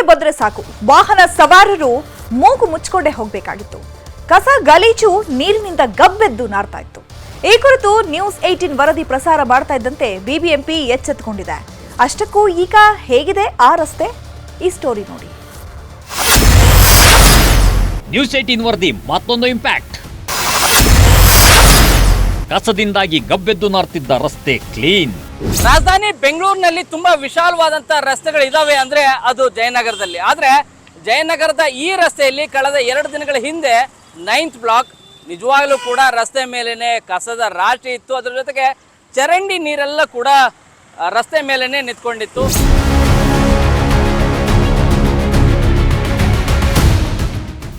ಬಂದ್ರೆ ಸಾಕು ವಾಹನ ಸವಾರರು ಮೂಗು ಮುಚ್ಚಿಕೊಂಡೇ ಹೋಗಬೇಕಾಗಿತ್ತು. ಕಸ ಗಲೀಜು ನೀರಿನಿಂದ ಗಬ್ಬೆದ್ದು ನಾರ್ತಾ ಇತ್ತು. ಈ ಕುರಿತು ನ್ಯೂಸ್ 18 ವರದಿ ಪ್ರಸಾರ ಮಾಡ್ತಾ ಇದ್ದಂತೆ ಬಿಬಿಎಂಪಿ ಎಚ್ಚೆತ್ತುಕೊಂಡಿದೆ. ಅಷ್ಟಕ್ಕೂ ಈಗ ಹೇಗಿದೆ ಆ ರಸ್ತೆ? ಈ ಸ್ಟೋರಿ ನೋಡಿ. ನ್ಯೂಸ್ 18 ವರದಿ ಮತ್ತೊಂದು ಇಂಪ್ಯಾಕ್ಟ್. ಕಸದಿಂದಾಗಿ ಗಬ್ಬೆದ್ದು ನಾರ್ತಿದ್ದ ರಸ್ತೆ ಕ್ಲೀನ್. ರಾಜಧಾನಿ ಬೆಂಗಳೂರಿನಲ್ಲಿ ತುಂಬಾ ವಿಶಾಲವಾದಂತ ರಸ್ತೆಗಳು ಇದಾವೆ ಅಂದ್ರೆ ಅದು ಜಯನಗರದಲ್ಲಿ. ಆದ್ರೆ ಜಯನಗರದ ಈ ರಸ್ತೆಯಲ್ಲಿ ಕಳೆದ 2 ದಿನಗಳ ಹಿಂದೆ 9th ಬ್ಲಾಕ್ ನಿಜವಾಗ್ಲೂ ಕೂಡ ರಸ್ತೆ ಮೇಲೇನೆ ಕಸದ ರಾಶಿ ಇತ್ತು. ಅದ್ರ ಜೊತೆಗೆ ಚರಂಡಿ ನೀರೆಲ್ಲ ಕೂಡ ರಸ್ತೆ ಮೇಲೇನೆ ನಿಂತ್ಕೊಂಡಿತ್ತು.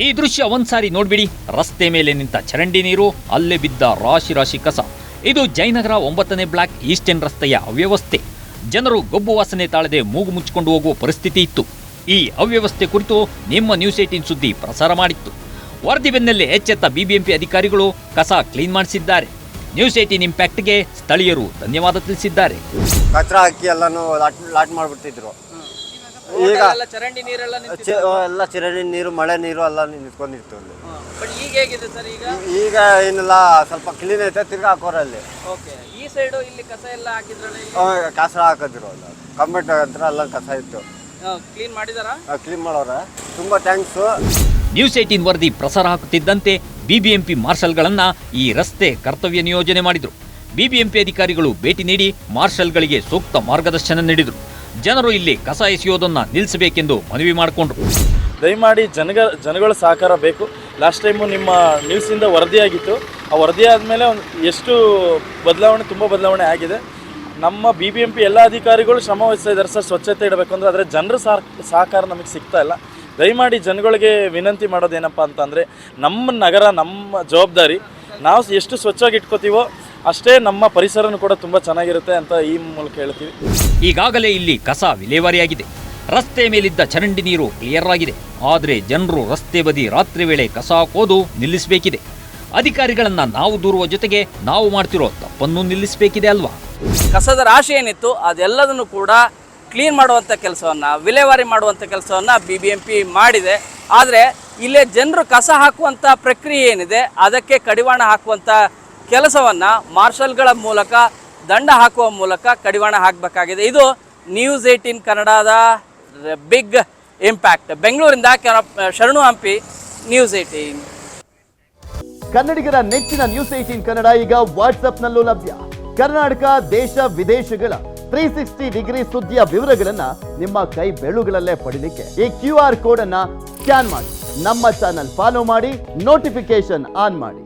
ಈ ದೃಶ್ಯ ಒಂದ್ಸಾರಿ ನೋಡ್ಬಿಡಿ. ರಸ್ತೆ ಮೇಲೆ ನಿಂತ ಚರಂಡಿ ನೀರು, ಅಲ್ಲೇ ಬಿದ್ದ ರಾಶಿ ರಾಶಿ ಕಸ. ಇದು ಜಯನಗರ 9ನೇ ಬ್ಲಾಕ್ ಈಸ್ಟರ್ನ್ ರಸ್ತೆಯ ಅವ್ಯವಸ್ಥೆ. ಜನರು ಗೊಬ್ಬು ವಾಸನೆ ತಾಳದೆ ಮೂಗು ಮುಚ್ಚಿಕೊಂಡು ಹೋಗುವ ಪರಿಸ್ಥಿತಿ ಇತ್ತು. ಈ ಅವ್ಯವಸ್ಥೆ ಕುರಿತು ನಿಮ್ಮ ನ್ಯೂಸ್ 18 ಸುದ್ದಿ ಪ್ರಸಾರ ಮಾಡಿತ್ತು. ವರದಿ ಬೆನ್ನಲ್ಲೇ ಎಚ್ಚೆತ್ತ ಬಿಬಿಎಂಪಿ ಅಧಿಕಾರಿಗಳು ಕಸ ಕ್ಲೀನ್ ಮಾಡಿಸಿದ್ದಾರೆ. ನ್ಯೂಸ್ 18 ಇಂಪ್ಯಾಕ್ಟ್ಗೆ ಸ್ಥಳೀಯರು ಧನ್ಯವಾದ ತಿಳಿಸಿದ್ದಾರೆ. ಕಚರ ಹಾಕಿ ಎಲ್ಲಾನು ಲಾಟ್ ಮಾಡಿಬಿಡ್ತಿದ್ರು. ಈಗ ಚರಂಡಿ ನೀರೆಲ್ಲ ಎಲ್ಲ ಚರಂಡಿ ನೀರು, ಮಳೆ ನೀರು ಎಲ್ಲ ನಿಂತ್ಕೊಂಡಿತ್ತು. ಈಗ ಏನಿಲ್ಲ, ಸ್ವಲ್ಪ ಕ್ಲೀನ್ ಐತೆ. ತಿರ್ಗಾ ಹಾಕೋರಲ್ಲಿ ಈ ಸೈಡ್ ಇಲ್ಲಿ ಕಸ ಎಲ್ಲ ಹಾಕಿದ್ರಲ್ಲ, ಕಸ ಹಾಕಿದ್ರು. ಅಲ್ಲ ಕಂಬೆಟ್ ಹತ್ರ ಎಲ್ಲ ಕಸ ಇತ್ತು. ಕ್ಲೀನ್ ಮಾಡಿದಾರ? ಕ್ಲೀನ್ ಮಾಡೋರ. ತುಂಬಾ ಥ್ಯಾಂಕ್ಸ್. ನ್ಯೂಸ್ 18 ವರದಿ ಪ್ರಸಾರ ಹಾಕುತ್ತಿದ್ದಂತೆ ಬಿಬಿಎಂಪಿ ಮಾರ್ಷಲ್ಗಳನ್ನ ಈ ರಸ್ತೆ ಕರ್ತವ್ಯ ನಿಯೋಜನೆ ಮಾಡಿದ್ರು. ಬಿಬಿಎಂಪಿ ಅಧಿಕಾರಿಗಳು ಭೇಟಿ ನೀಡಿ ಮಾರ್ಷಲ್ಗಳಿಗೆ ಸೂಕ್ತ ಮಾರ್ಗದರ್ಶನ ನೀಡಿದ್ರು. ಜನರು ಇಲ್ಲಿ ಕಸ ಎಸೆಯೋದನ್ನ ನಿಲ್ಲಿಸಬೇಕೆಂದು ಮನವಿ ಮಾಡಿಕೊಂಡ್ರು. ದಯಮಾಡಿ ಜನಗಳ ಸಹಕಾರ ಬೇಕು. ಲಾಸ್ಟ್ ಟೈಮು ನಿಮ್ಮ ನ್ಯೂಸಿಂದ ವರದಿಯಾಗಿತ್ತು. ಆ ವರದಿ ಆದಮೇಲೆ ಎಷ್ಟು ತುಂಬ ಬದಲಾವಣೆ ಆಗಿದೆ. ನಮ್ಮ BBMP ಎಲ್ಲ ಅಧಿಕಾರಿಗಳು ಶ್ರಮ ವಹಿಸ್ತಾ ಇದ್ದಾರೆ ಸರ್, ಸ್ವಚ್ಛತೆ ಇಡಬೇಕು ಅಂದರೆ. ಆದರೆ ಜನರ ಸಹಕಾರ ನಮಗೆ ಸಿಗ್ತಾ ಇಲ್ಲ. ದಯಮಾಡಿ ಜನಗಳಿಗೆ ವಿನಂತಿ ಮಾಡೋದೇನಪ್ಪ ಅಂತಂದರೆ, ನಮ್ಮ ನಗರ ನಮ್ಮ ಜವಾಬ್ದಾರಿ. ನಾವು ಎಷ್ಟು ಸ್ವಚ್ಛವಾಗಿ ಇಟ್ಕೋತೀವೋ ಅಷ್ಟೇ ನಮ್ಮ ಪರಿಸರನೂ ಕೂಡ ತುಂಬ ಚೆನ್ನಾಗಿರುತ್ತೆ ಅಂತ ಈ ಮೂಲಕ ಹೇಳ್ತೀವಿ. ಈಗಾಗಲೇ ಇಲ್ಲಿ ಕಸ ವಿಲೇವಾರಿಯಾಗಿದೆ. ರಸ್ತೆ ಮೇಲಿದ್ದ ಚರಂಡಿ ನೀರು ಕ್ಲಿಯರ್ ಆಗಿದೆ. ಆದರೆ ಜನರು ರಸ್ತೆ ಬದಿ ರಾತ್ರಿ ವೇಳೆ ಕಸ ಹಾಕೋದು ನಿಲ್ಲಿಸಬೇಕಿದೆ. ಅಧಿಕಾರಿಗಳನ್ನ ನಾವು ದೂರುವ ಜೊತೆಗೆ ನಾವು ಮಾಡ್ತಿರೋ ತಪ್ಪನ್ನು ನಿಲ್ಲಿಸಬೇಕಿದೆ ಅಲ್ವಾ? ಕಸದ ರಾಶಿ ಏನಿತ್ತು ಅದೆಲ್ಲದನ್ನು ಕೂಡ ಕ್ಲೀನ್ ಮಾಡುವಂಥ ಕೆಲಸವನ್ನು, ವಿಲೇವಾರಿ ಮಾಡುವಂಥ ಕೆಲಸವನ್ನು BBMP ಮಾಡಿದೆ. ಆದರೆ ಇಲ್ಲೇ ಜನರು ಕಸ ಹಾಕುವಂಥ ಪ್ರಕ್ರಿಯೆ ಏನಿದೆ ಅದಕ್ಕೆ ಕಡಿವಾಣ ಹಾಕುವಂಥ ಕೆಲಸವನ್ನು ಮಾರ್ಷಲ್ಗಳ ಮೂಲಕ, ದಂಡ ಹಾಕುವ ಮೂಲಕ ಕಡಿವಾಣ ಹಾಕಬೇಕಾಗಿದೆ. ಇದು ನ್ಯೂಸ್ 18 ಕನ್ನಡದ ಬಿಗ್ ಇಂಪ್ಯಾಕ್ಟ್. ಬೆಂಗಳೂರಿಂದ ಶರಣು ಹಂಪಿ, ನ್ಯೂಸ್ 18. ಕನ್ನಡಿಗರ ನೆಚ್ಚಿನ ನ್ಯೂಸ್ 18 ಕನ್ನಡ ಈಗ ವಾಟ್ಸ್ಆಪ್ನಲ್ಲೂ ಲಭ್ಯ. ಕರ್ನಾಟಕ, ದೇಶ ವಿದೇಶಗಳ 360 ಡಿಗ್ರಿ ಸುದ್ದಿಯ ವಿವರಗಳನ್ನ ನಿಮ್ಮ ಕೈ ಬೆರಳುಗಳಲ್ಲೇ ಪಡಿಲಿಕ್ಕೆ ಈ QR ಕೋಡ್ ಅನ್ನ ಸ್ಕ್ಯಾನ್ ಮಾಡಿ, ನಮ್ಮ ಚಾನಲ್ ಫಾಲೋ ಮಾಡಿ, ನೋಟಿಫಿಕೇಶನ್ ಆನ್ ಮಾಡಿ.